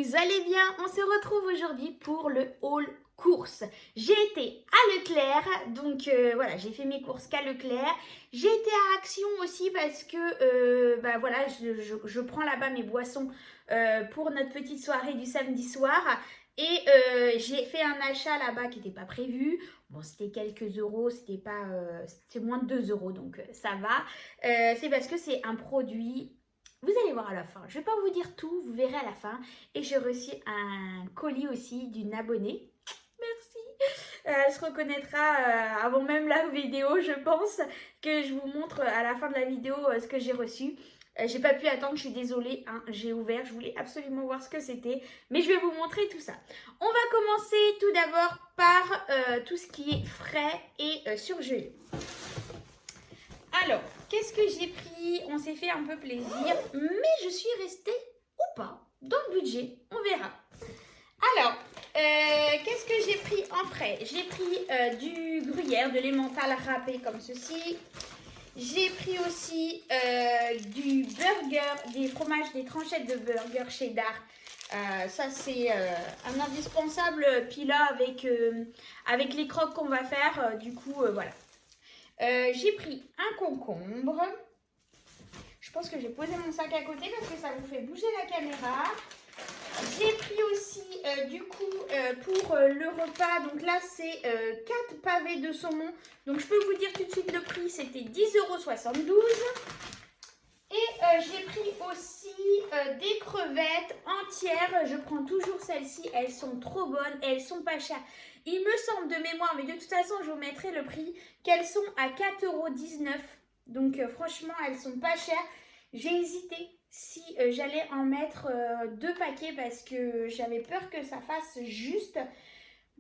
vous allez bien? On se retrouve aujourd'hui pour le haul courses. J'ai été à Leclerc, donc voilà, j'ai fait mes courses qu'à Leclerc. J'ai été à Action aussi parce que voilà, je prends là-bas mes boissons pour notre petite soirée du samedi soir. Et j'ai fait un achat là-bas qui n'était pas prévu. Bon, c'était quelques euros, c'était moins de 2 euros, donc ça va. C'est parce que c'est un produit. Vous allez voir à la fin. Je ne vais pas vous dire tout, vous verrez à la fin. Et j'ai reçu un colis aussi d'une abonnée. Merci. Elle se reconnaîtra avant même la vidéo, je pense, que je vous montre à la fin de la vidéo ce que j'ai reçu. J'ai pas pu attendre, je suis désolée, hein, j'ai ouvert, je voulais absolument voir ce que c'était, mais je vais vous montrer tout ça. On va commencer tout d'abord par tout ce qui est frais et surgelé. Alors, qu'est-ce que j'ai pris? On s'est fait un peu plaisir, mais je suis restée ou pas dans le budget, on verra. Alors, qu'est-ce que j'ai pris en frais? J'ai pris du gruyère, de l'emmental râpé comme ceci. J'ai pris aussi du burger, des fromages, des tranchettes de burger cheddar. Ça, c'est un indispensable pila avec les croques qu'on va faire. Du coup, voilà. J'ai pris un concombre. Je pense que j'ai posé mon sac à côté parce que ça vous fait bouger la caméra. J'ai pris aussi pour le repas, donc là c'est 4 pavés de saumon. Donc je peux vous dire tout de suite le prix, c'était 10,72 €. Et j'ai pris aussi des crevettes entières. Je prends toujours celles-ci, elles sont trop bonnes, elles sont pas chères. Il me semble de mémoire, mais de toute façon je vous mettrai le prix, qu'elles sont à 4,19 €. Donc franchement elles sont pas chères. J'ai hésité si j'allais en mettre 2 paquets parce que j'avais peur que ça fasse juste.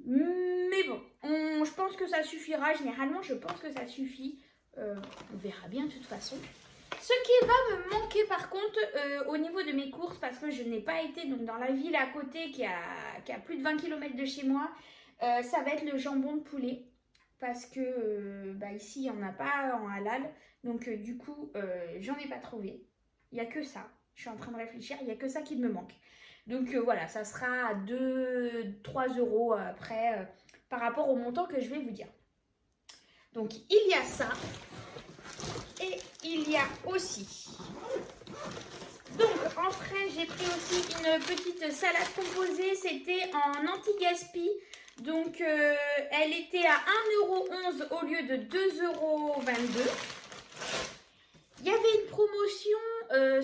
Mais bon, je pense que ça suffira. Généralement, je pense que ça suffit. On verra bien de toute façon. Ce qui va me manquer par contre au niveau de mes courses, parce que je n'ai pas été donc, dans la ville à côté qui a plus de 20 km de chez moi, ça va être le jambon de poulet. Parce que ici, il n'y en a pas en halal. Donc du coup, j'en ai pas trouvé. Il n'y a que ça. Je suis en train de réfléchir. Il n'y a que ça qui me manque. Donc voilà, ça sera à 2-3 € après par rapport au montant que je vais vous dire. Donc il y a ça. Et il y a aussi. Donc en frais, j'ai pris aussi une petite salade composée. C'était en anti-gaspi. Donc elle était à 1,11 € au lieu de 2,22 €. Il y avait une promotion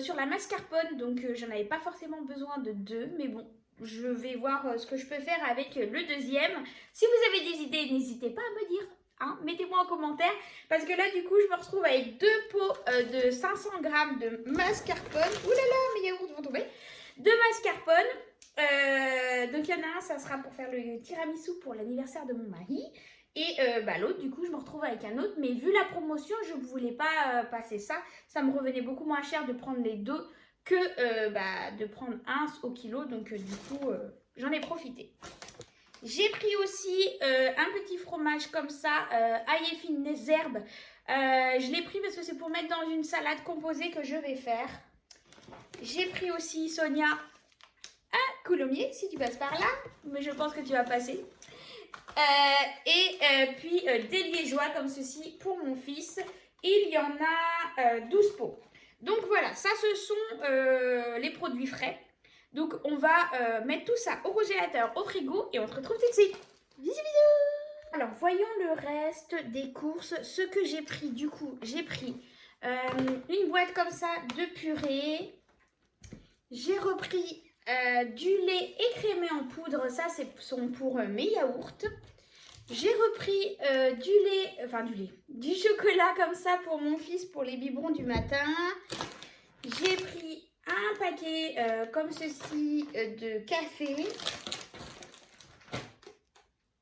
sur la mascarpone, donc j'en avais pas forcément besoin de 2, mais bon, je vais voir ce que je peux faire avec le deuxième. Si vous avez des idées, n'hésitez pas à me dire, hein, mettez-moi en commentaire, parce que là du coup je me retrouve avec 2 pots de 500 g de mascarpone. Ouh là là, mes yaourts vont tomber. De mascarpone. Donc il y en a un, ça sera pour faire le tiramisu pour l'anniversaire de mon mari. Et l'autre, du coup, je me retrouve avec un autre. Mais vu la promotion, je ne voulais pas passer ça. Ça me revenait beaucoup moins cher de prendre les deux que de prendre un au kilo. Donc du coup, j'en ai profité. J'ai pris aussi un petit fromage comme ça, ail et fines herbes. Je l'ai pris parce que c'est pour mettre dans une salade composée que je vais faire. J'ai pris aussi, Sonia, un coulommier, si tu passes par là. Mais je pense que tu vas passer. Puis des liégeois comme ceci pour mon fils. Il y en a 12 pots. Donc voilà, ça ce sont les produits frais. Donc on va mettre tout ça au congélateur, au frigo et on se retrouve tout de suite. Bisous bisous. Alors voyons le reste des courses. Ce que j'ai pris du coup, j'ai pris une boîte comme ça de purée. J'ai repris du lait écrémé en poudre, ça c'est pour mes yaourts. J'ai repris du chocolat comme ça pour mon fils pour les biberons du matin. J'ai pris un paquet comme ceci de café,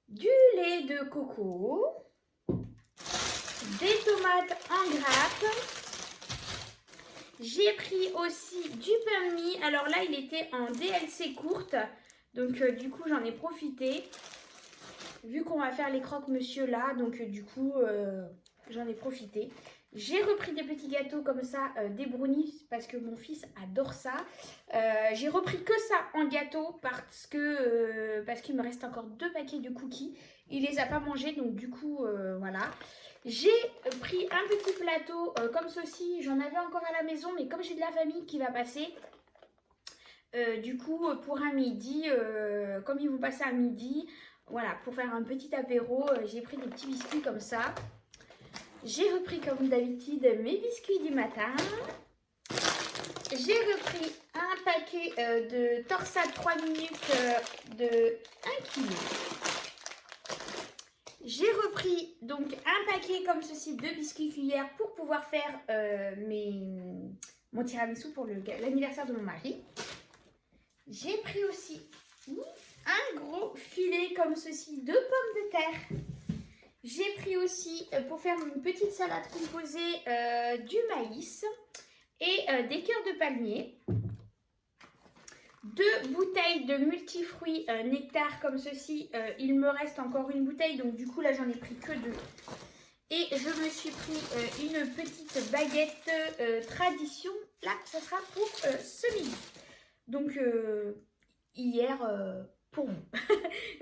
du lait de coco, des tomates en grappe. J'ai pris aussi du pain de mie. Alors là, il était en DLC courte. Donc du coup, j'en ai profité. Vu qu'on va faire les croque-monsieur là. Donc du coup, j'en ai profité. J'ai repris des petits gâteaux comme ça, des brownies, parce que mon fils adore ça. J'ai repris que ça en gâteau parce qu'il me reste encore 2 paquets de cookies. Il les a pas mangés, donc du coup, voilà. J'ai pris un petit plateau comme ceci. J'en avais encore à la maison, mais comme j'ai de la famille qui va passer, du coup, pour un midi, comme ils vont passer à midi, voilà, pour faire un petit apéro, j'ai pris des petits biscuits comme ça. J'ai repris comme d'habitude mes biscuits du matin. J'ai repris un paquet de torsade 3 minutes de 1 kg. J'ai repris donc un paquet comme ceci de biscuits cuillères pour pouvoir faire mon tiramisu pour l'anniversaire de mon mari. J'ai pris aussi un gros filet comme ceci de pommes de terre. J'ai pris aussi, pour faire une petite salade composée, du maïs et des cœurs de palmier. 2 bouteilles de multifruits nectar comme ceci. Il me reste encore une bouteille, donc du coup là j'en ai pris que 2. Et je me suis pris une petite baguette tradition. Là, ça sera pour ce midi. Donc hier... pour vous.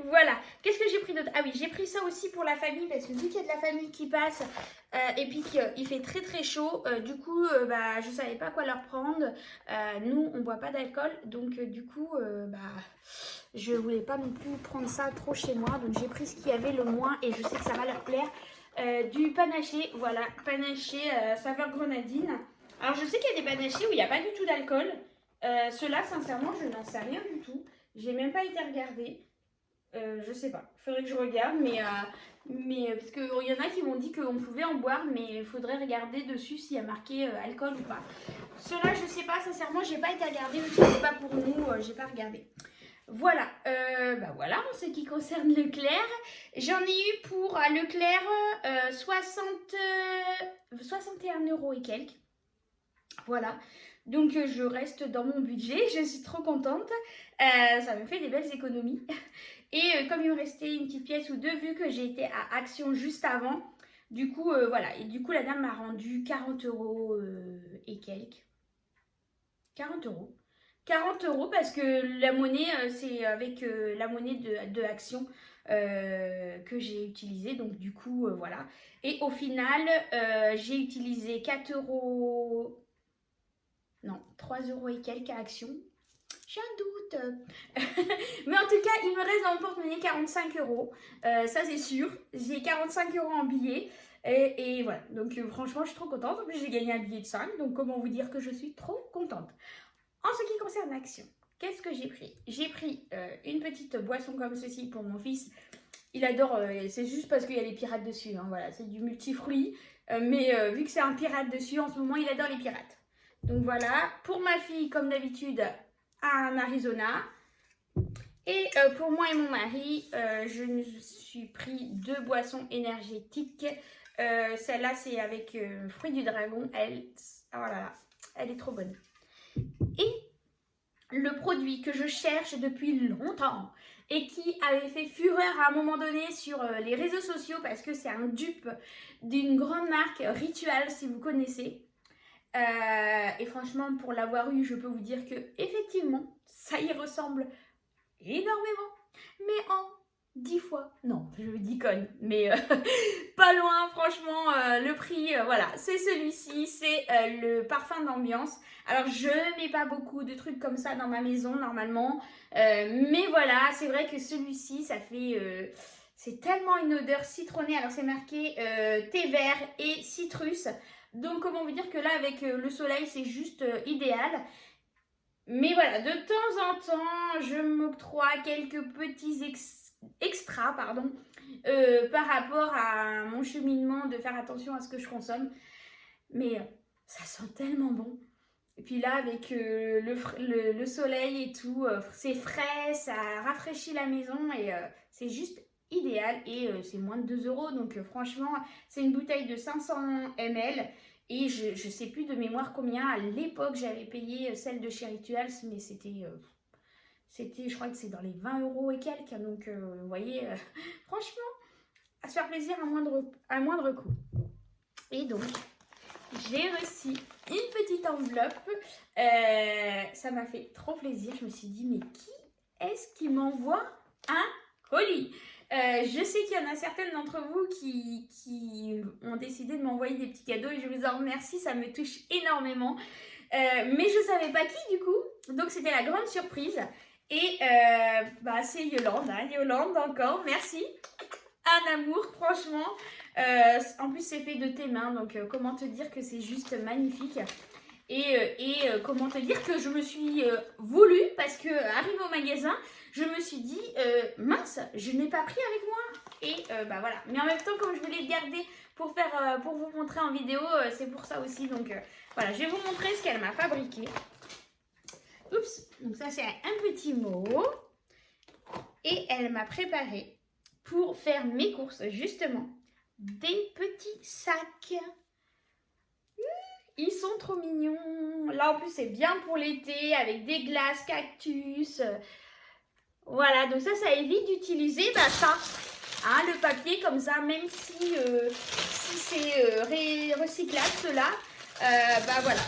Voilà. Qu'est-ce que j'ai pris d'autre? Ah oui, j'ai pris ça aussi pour la famille parce que vu qu'il y a de la famille qui passe et puis qu'il fait très très chaud, du coup, je savais pas quoi leur prendre. Nous, on boit pas d'alcool, donc du coup, je voulais pas non plus prendre ça trop chez moi. Donc j'ai pris ce qu'il y avait le moins et je sais que ça va leur plaire. Du panaché, voilà, panaché saveur grenadine. Alors je sais qu'il y a des panachés où il n'y a pas du tout d'alcool. Ceux-là, sincèrement, je n'en sais rien du tout. J'ai même pas été regarder. Je sais pas. Faudrait que je regarde, mais parce qu'il y en a qui m'ont dit qu'on pouvait en boire, mais il faudrait regarder dessus s'il y a marqué alcool ou pas. Ceux-là, je sais pas. Sincèrement, j'ai pas été regarder. C'est pas pour nous. J'ai pas regardé. Voilà. Voilà en ce qui concerne Leclerc. J'en ai eu pour Leclerc 61 € et quelques. Voilà. Donc je reste dans mon budget, je suis trop contente, ça me fait des belles économies. Et comme il me restait une petite pièce ou deux, vu que j'ai été à Action juste avant, du coup voilà, et du coup la dame m'a rendu 40 € et quelques. 40 euros. 40 € parce que la monnaie, c'est avec la monnaie de Action que j'ai utilisée, donc du coup voilà. Et au final, j'ai utilisé 4 €. Non, 3 € et quelques à Action. J'ai un doute. Mais en tout cas, il me reste dans mon porte-monnaie 45 €. Ça, c'est sûr. J'ai 45 € en billets. Et voilà. Donc, franchement, je suis trop contente. En plus, j'ai gagné un billet de 5. Donc, comment vous dire que je suis trop contente. En ce qui concerne Action, qu'est-ce que j'ai pris? J'ai pris une petite boisson comme ceci pour mon fils. Il adore. C'est juste parce qu'il y a les pirates dessus. Hein, voilà, c'est du multifruit. Mais vu que c'est un pirate dessus, en ce moment, il adore les pirates. Donc voilà, pour ma fille, comme d'habitude, un Arizona. Et pour moi et mon mari, je me suis pris 2 boissons énergétiques. Celle-là, c'est avec fruits du dragon. Oh là là, elle est trop bonne. Et le produit que je cherche depuis longtemps et qui avait fait fureur à un moment donné sur les réseaux sociaux parce que c'est un dupe d'une grande marque, Ritual, si vous connaissez. Et franchement, pour l'avoir eu, je peux vous dire que effectivement, ça y ressemble énormément, mais en 10 fois. Non, je déconne, mais pas loin, franchement, le prix, voilà, c'est celui-ci, c'est le parfum d'ambiance. Alors, je mets pas beaucoup de trucs comme ça dans ma maison, normalement, mais voilà, c'est vrai que celui-ci, ça fait... c'est tellement une odeur citronnée, alors c'est marqué thé vert et citrus. Donc, comment vous dire que là, avec le soleil, c'est juste idéal. Mais voilà, de temps en temps, je m'octroie quelques petits extras, pardon, par rapport à mon cheminement, de faire attention à ce que je consomme. Mais ça sent tellement bon. Et puis là, avec le soleil et tout, c'est frais, ça rafraîchit la maison et c'est juste idéal. Et c'est moins de 2 €. Donc franchement, c'est une bouteille de 500 ml. Et je ne sais plus de mémoire combien. À l'époque, j'avais payé celle de chez Rituals, mais c'était, je crois que c'est dans les 20 € et quelques. Donc vous voyez, franchement, à se faire plaisir à moindre coût. Et donc, j'ai reçu une petite enveloppe. Ça m'a fait trop plaisir. Je me suis dit, mais qui est-ce qui m'envoie un colis? Je sais qu'il y en a certaines d'entre vous qui ont décidé de m'envoyer des petits cadeaux et je vous en remercie, ça me touche énormément. Mais je ne savais pas qui du coup, donc c'était la grande surprise. Et c'est Yolande, hein. Yolande encore, merci. Un amour, franchement. En plus, c'est fait de tes mains, donc comment te dire que c'est juste magnifique. Et comment te dire que je me suis voulu, parce que arrivé au magasin, je me suis dit, mince, je n'ai pas pris avec moi. Et voilà. Mais en même temps, comme je voulais le garder pour vous montrer en vidéo, c'est pour ça aussi. Donc voilà, je vais vous montrer ce qu'elle m'a fabriqué. Oups, donc ça c'est un petit mot. Et elle m'a préparé pour faire mes courses, justement, des petits sacs. Ils sont trop mignons. Là, en plus, c'est bien pour l'été, avec des glaces, cactus. Voilà, donc ça évite d'utiliser ça. Hein, le papier, comme ça, même si c'est recyclable, cela. Voilà,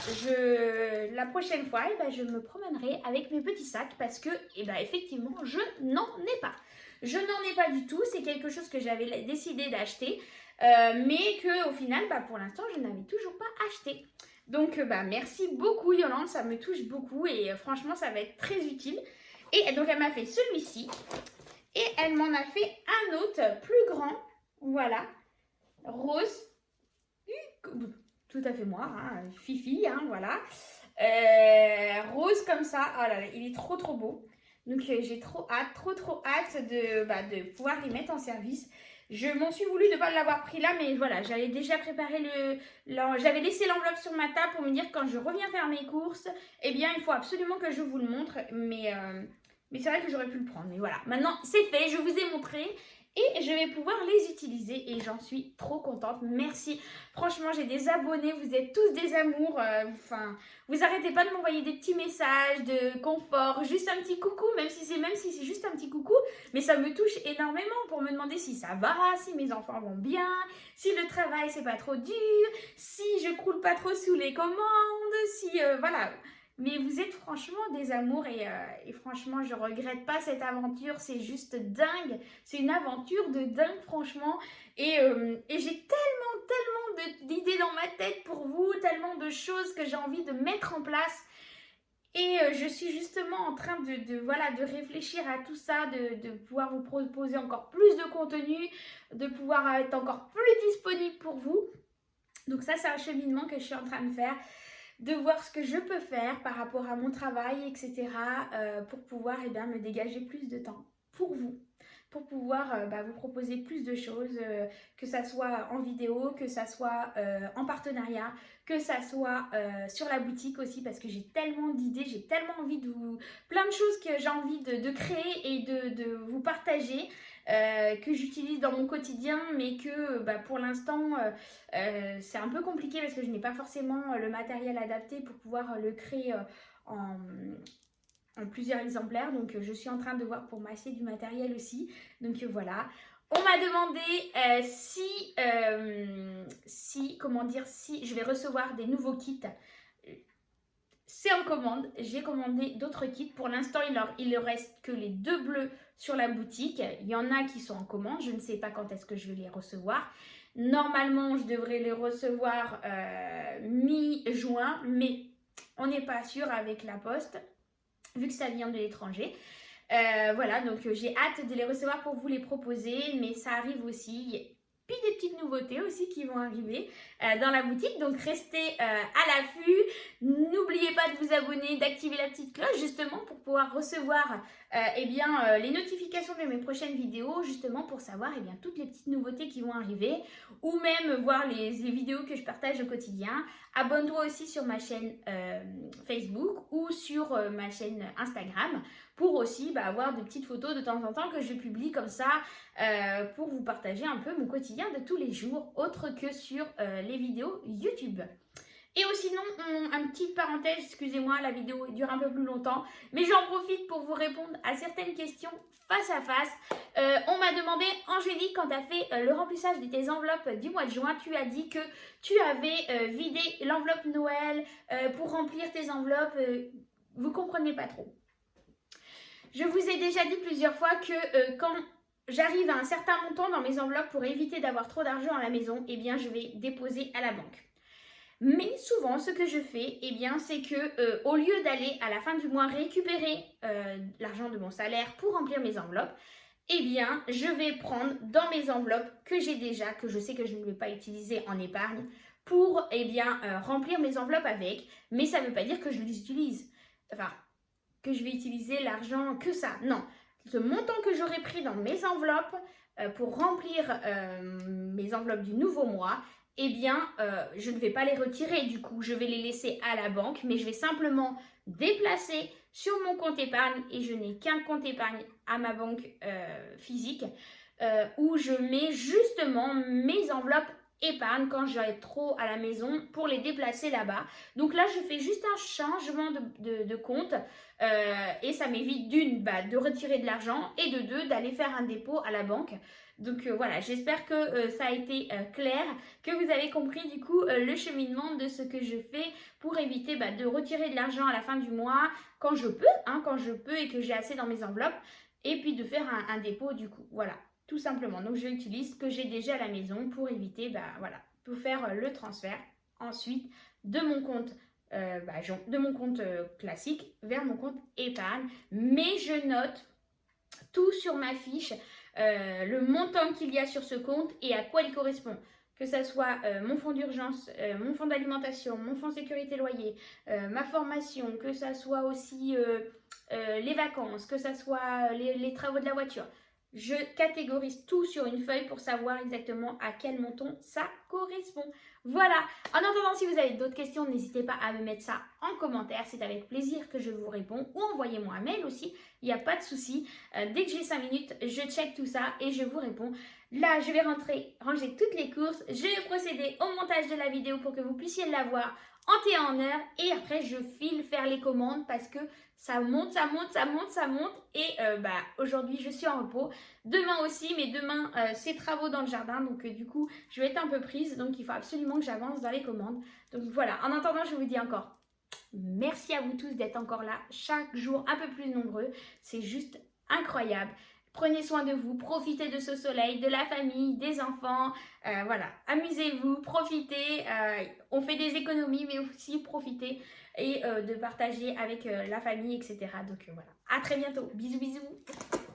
la prochaine fois, je me promènerai avec mes petits sacs parce que, effectivement, je n'en ai pas. Je n'en ai pas du tout. C'est quelque chose que j'avais décidé d'acheter. Mais qu'au final, pour l'instant, je n'avais toujours pas acheté. Donc, merci beaucoup Yolande, ça me touche beaucoup et franchement, ça va être très utile. Et donc, elle m'a fait celui-ci et elle m'en a fait un autre plus grand, voilà, rose, tout à fait moi, hein, Fifi, hein, voilà, rose comme ça. Oh là là, il est trop beau. Donc, j'ai trop hâte de pouvoir les mettre en service. Je m'en suis voulu de ne pas l'avoir pris là, mais voilà, j'avais déjà préparé j'avais laissé l'enveloppe sur ma table pour me dire que quand je reviens faire mes courses, eh bien, il faut absolument que je vous le montre. Mais c'est vrai que j'aurais pu le prendre. Mais voilà, maintenant, c'est fait, je vous ai montré et je vais pouvoir les utiliser et j'en suis trop contente. Merci. Franchement, j'ai des abonnés, vous êtes tous des amours. Vous arrêtez pas de m'envoyer des petits messages de confort, juste un petit coucou, même si c'est juste un petit coucou, mais ça me touche énormément pour me demander si ça va, si mes enfants vont bien, si le travail c'est pas trop dur, si je croule pas trop sous les commandes, si voilà. Mais vous êtes franchement des amours et franchement, je regrette pas cette aventure. C'est juste dingue. C'est une aventure de dingue, franchement. Et j'ai tellement d'idées dans ma tête pour vous, tellement de choses que j'ai envie de mettre en place. Et je suis justement en train de réfléchir à tout ça, de pouvoir vous proposer encore plus de contenu, de pouvoir être encore plus disponible pour vous. Donc ça, c'est un cheminement que je suis en train de faire. De voir ce que je peux faire par rapport à mon travail, etc. Pour pouvoir me dégager plus de temps pour vous. Pour pouvoir vous proposer plus de choses, que ça soit en vidéo, que ça soit en partenariat, que ça soit sur la boutique aussi, parce que j'ai tellement d'idées, j'ai tellement envie plein de choses que j'ai envie de créer et de vous partager, que j'utilise dans mon quotidien, mais que pour l'instant c'est un peu compliqué parce que je n'ai pas forcément le matériel adapté pour pouvoir le créer en plusieurs exemplaires. Donc je suis en train de voir pour m'acheter du matériel aussi. Donc voilà. On m'a demandé si je vais recevoir des nouveaux kits. C'est en commande. J'ai commandé d'autres kits. Pour l'instant, il ne reste que les 2 bleus sur la boutique. Il y en a qui sont en commande. Je ne sais pas quand est-ce que je vais les recevoir. Normalement, je devrais les recevoir mi-juin, mais on n'est pas sûr avec la poste, vu que ça vient de l'étranger. Voilà, donc j'ai hâte de les recevoir pour vous les proposer, mais ça arrive aussi. Puis des petites nouveautés aussi qui vont arriver dans la boutique. Donc restez à l'affût. N'oubliez pas de vous abonner, d'activer la petite cloche justement pour pouvoir recevoir les notifications de mes prochaines vidéos, justement pour savoir toutes les petites nouveautés qui vont arriver, ou même voir les vidéos que je partage au quotidien. Abonne-toi aussi sur ma chaîne Facebook ou sur ma chaîne Instagram pour aussi avoir de petites photos de temps en temps que je publie comme ça pour vous partager un peu mon quotidien de tous les jours, autre que sur les vidéos YouTube. Et aussi, sinon, une petite parenthèse, excusez-moi, la vidéo dure un peu plus longtemps, mais j'en profite pour vous répondre à certaines questions face à face. On m'a demandé, Angélique, quand tu as fait le remplissage de tes enveloppes du mois de juin, tu as dit que tu avais vidé l'enveloppe Noël pour remplir tes enveloppes. Vous ne comprenez pas trop. Je vous ai déjà dit plusieurs fois que quand j'arrive à un certain montant dans mes enveloppes pour éviter d'avoir trop d'argent à la maison, eh bien, je vais déposer à la banque. Mais souvent, ce que je fais, eh bien, c'est que au lieu d'aller à la fin du mois récupérer l'argent de mon salaire pour remplir mes enveloppes, eh bien, je vais prendre dans mes enveloppes que j'ai déjà, que je sais que je ne vais pas utiliser en épargne, pour eh bien, remplir mes enveloppes avec. Mais ça ne veut pas dire que je les utilise. Enfin, que je vais utiliser l'argent que ça. Non, ce montant que j'aurais pris dans mes enveloppes pour remplir mes enveloppes du nouveau mois, eh bien, je ne vais pas les retirer du coup. Je vais les laisser à la banque, mais je vais simplement déplacer sur mon compte épargne, et je n'ai qu'un compte épargne à ma banque physique, où je mets justement mes enveloppes épargne quand j'ai trop à la maison pour les déplacer là-bas. Donc là, je fais juste un changement de compte et ça m'évite d'une, de retirer de l'argent, et de deux, d'aller faire un dépôt à la banque. Donc voilà, j'espère que ça a été clair, que vous avez compris du coup le cheminement de ce que je fais pour éviter de retirer de l'argent à la fin du mois quand je peux et que j'ai assez dans mes enveloppes, et puis de faire un dépôt du coup. Voilà, tout simplement. Donc je utilise ce que j'ai déjà à la maison pour éviter, voilà, pour faire le transfert ensuite de mon compte classique vers mon compte épargne. Mais je note tout sur ma fiche, le montant qu'il y a sur ce compte et à quoi il correspond. Que ça soit mon fonds d'urgence, mon fonds d'alimentation, mon fonds sécurité loyer, ma formation, que ça soit aussi les vacances, que ça soit les travaux de la voiture. Je catégorise tout sur une feuille pour savoir exactement à quel montant ça correspond. Voilà. En attendant, si vous avez d'autres questions, n'hésitez pas à me mettre ça en commentaire. C'est avec plaisir que je vous réponds. Ou envoyez-moi un mail aussi. Il n'y a pas de souci. Dès que j'ai 5 minutes, je check tout ça et je vous réponds. Là, je vais ranger toutes les courses. Je vais procéder au montage de la vidéo pour que vous puissiez la voir en temps et en heure, et après je file faire les commandes parce que ça monte et aujourd'hui je suis en repos, demain aussi, mais demain c'est travaux dans le jardin, donc du coup je vais être un peu prise, donc il faut absolument que j'avance dans les commandes. Donc voilà, en attendant, je vous dis encore merci à vous tous d'être encore là chaque jour un peu plus nombreux, c'est juste incroyable. Prenez soin de vous, profitez de ce soleil, de la famille, des enfants, voilà, amusez-vous, profitez, on fait des économies, mais aussi profitez et de partager avec la famille, etc. Donc voilà, à très bientôt, bisous bisous.